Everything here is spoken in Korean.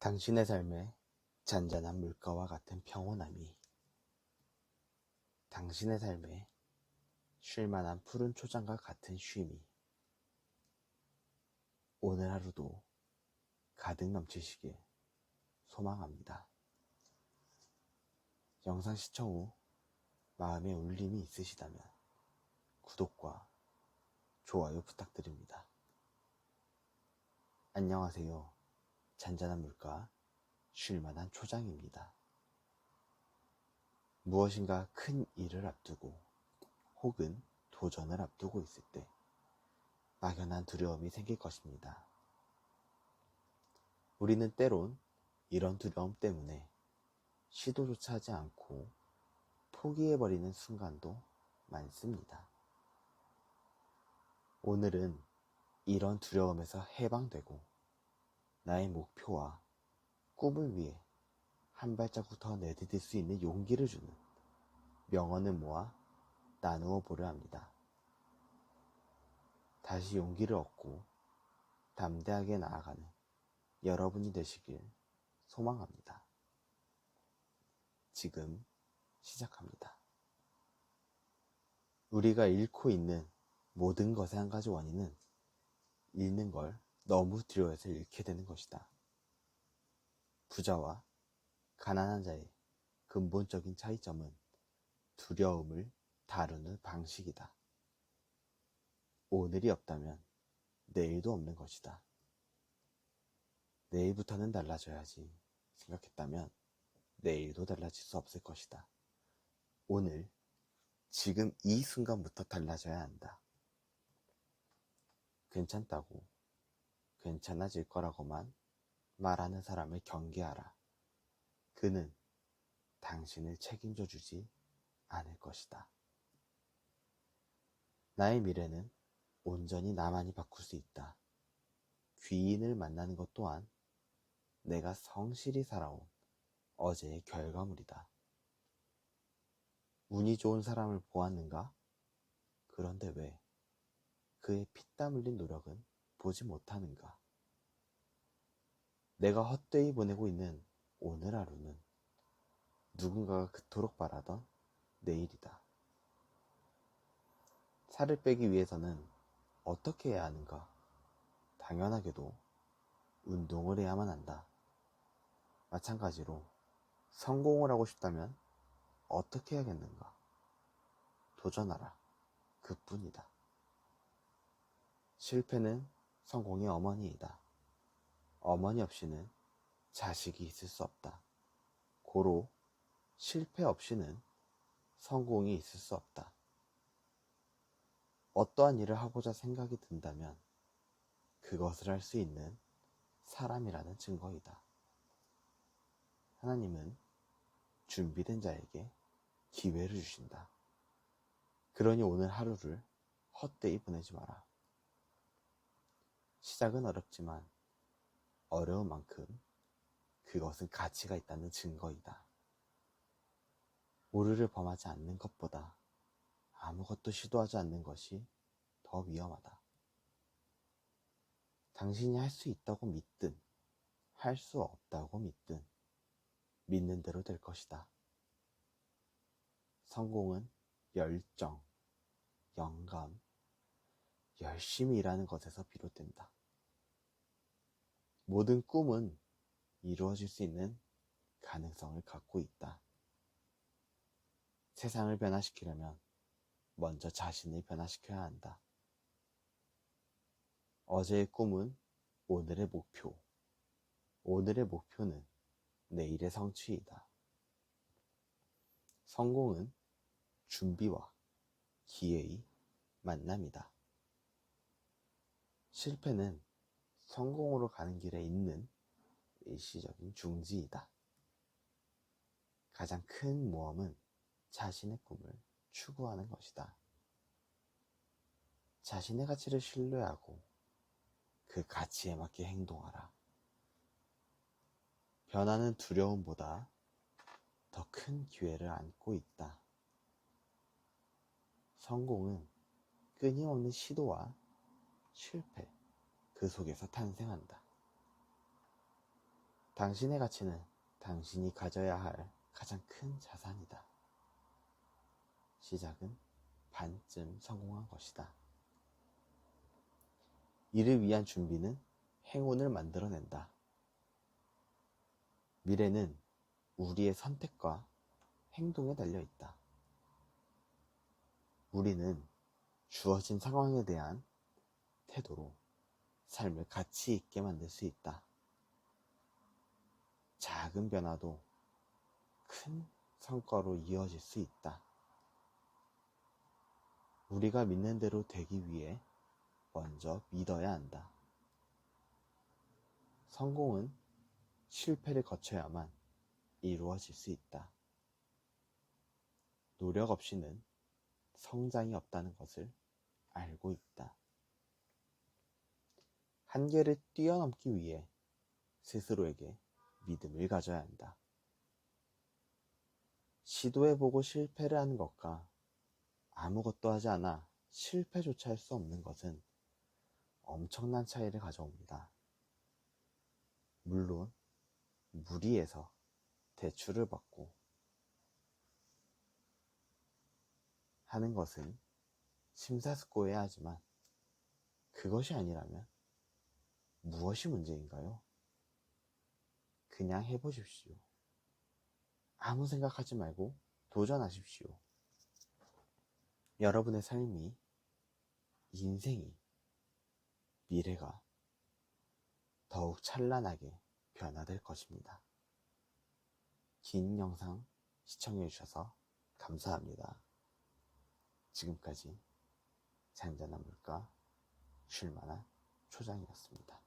당신의 삶에 잔잔한 물가와 같은 평온함이, 당신의 삶에 쉴만한 푸른 초장과 같은 쉼이 오늘 하루도 가득 넘치시길 소망합니다. 영상 시청 후 마음에 울림이 있으시다면 구독과 좋아요 부탁드립니다. 안녕하세요. 잔잔한 물가, 쉴만한 초장입니다. 무엇인가 큰 일을 앞두고 혹은 도전을 앞두고 있을 때 막연한 두려움이 생길 것입니다. 우리는 때론 이런 두려움 때문에 시도조차 하지 않고 포기해버리는 순간도 많습니다. 오늘은 이런 두려움에서 해방되고 나의 목표와 꿈을 위해 한 발자국 더 내디딜 수 있는 용기를 주는 명언을 모아 나누어 보려 합니다. 다시 용기를 얻고 담대하게 나아가는 여러분이 되시길 소망합니다. 지금 시작합니다. 우리가 잃고 있는 모든 것의 한 가지 원인은 잃는 걸 너무 두려워해서 잃게 되는 것이다. 부자와 가난한 자의 근본적인 차이점은 두려움을 다루는 방식이다. 오늘이 없다면 내일도 없는 것이다. 내일부터는 달라져야지 생각했다면 내일도 달라질 수 없을 것이다. 오늘, 지금 이 순간부터 달라져야 한다. 괜찮다고, 괜찮아질 거라고만 말하는 사람을 경계하라. 그는 당신을 책임져 주지 않을 것이다. 나의 미래는 온전히 나만이 바꿀 수 있다. 귀인을 만나는 것 또한 내가 성실히 살아온 어제의 결과물이다. 운이 좋은 사람을 보았는가? 그런데 왜 그의 피땀 흘린 노력은 보지 못하는가? 내가 헛되이 보내고 있는 오늘 하루는 누군가가 그토록 바라던 내일이다. 살을 빼기 위해서는 어떻게 해야 하는가? 당연하게도 운동을 해야만 한다. 마찬가지로 성공을 하고 싶다면 어떻게 해야겠는가? 도전하라. 그뿐이다. 실패는 성공의 어머니이다. 어머니 없이는 자식이 있을 수 없다. 고로 실패 없이는 성공이 있을 수 없다. 어떠한 일을 하고자 생각이 든다면 그것을 할 수 있는 사람이라는 증거이다. 하나님은 준비된 자에게 기회를 주신다. 그러니 오늘 하루를 헛되이 보내지 마라. 시작은 어렵지만 어려운 만큼 그것은 가치가 있다는 증거이다. 오류를 범하지 않는 것보다 아무것도 시도하지 않는 것이 더 위험하다. 당신이 할 수 있다고 믿든 할 수 없다고 믿든 믿는 대로 될 것이다. 성공은 열정, 영감, 열심히 일하는 것에서 비롯된다. 모든 꿈은 이루어질 수 있는 가능성을 갖고 있다. 세상을 변화시키려면 먼저 자신을 변화시켜야 한다. 어제의 꿈은 오늘의 목표, 오늘의 목표는 내일의 성취이다. 성공은 준비와 기회의 만남이다. 실패는 성공으로 가는 길에 있는 일시적인 중지이다. 가장 큰 모험은 자신의 꿈을 추구하는 것이다. 자신의 가치를 신뢰하고 그 가치에 맞게 행동하라. 변화는 두려움보다 더 큰 기회를 안고 있다. 성공은 끊임없는 시도와 실패, 그 속에서 탄생한다. 당신의 가치는 당신이 가져야 할 가장 큰 자산이다. 시작은 반쯤 성공한 것이다. 이를 위한 준비는 행운을 만들어낸다. 미래는 우리의 선택과 행동에 달려 있다. 우리는 주어진 상황에 대한 태도로 삶을 가치 있게 만들 수 있다. 작은 변화도 큰 성과로 이어질 수 있다. 우리가 믿는 대로 되기 위해 먼저 믿어야 한다. 성공은 실패를 거쳐야만 이루어질 수 있다. 노력 없이는 성장이 없다는 것을 알고 있다. 한계를 뛰어넘기 위해 스스로에게 믿음을 가져야 한다. 시도해보고 실패를 하는 것과 아무것도 하지 않아 실패조차 할 수 없는 것은 엄청난 차이를 가져옵니다. 물론 무리해서 대출을 받고 하는 것은 심사숙고해야 하지만 그것이 아니라면 무엇이 문제인가요? 그냥 해보십시오. 아무 생각하지 말고 도전하십시오. 여러분의 삶이, 인생이, 미래가 더욱 찬란하게 변화될 것입니다. 긴 영상 시청해주셔서 감사합니다. 지금까지 잔잔한 물가 쉴만한 초장이었습니다.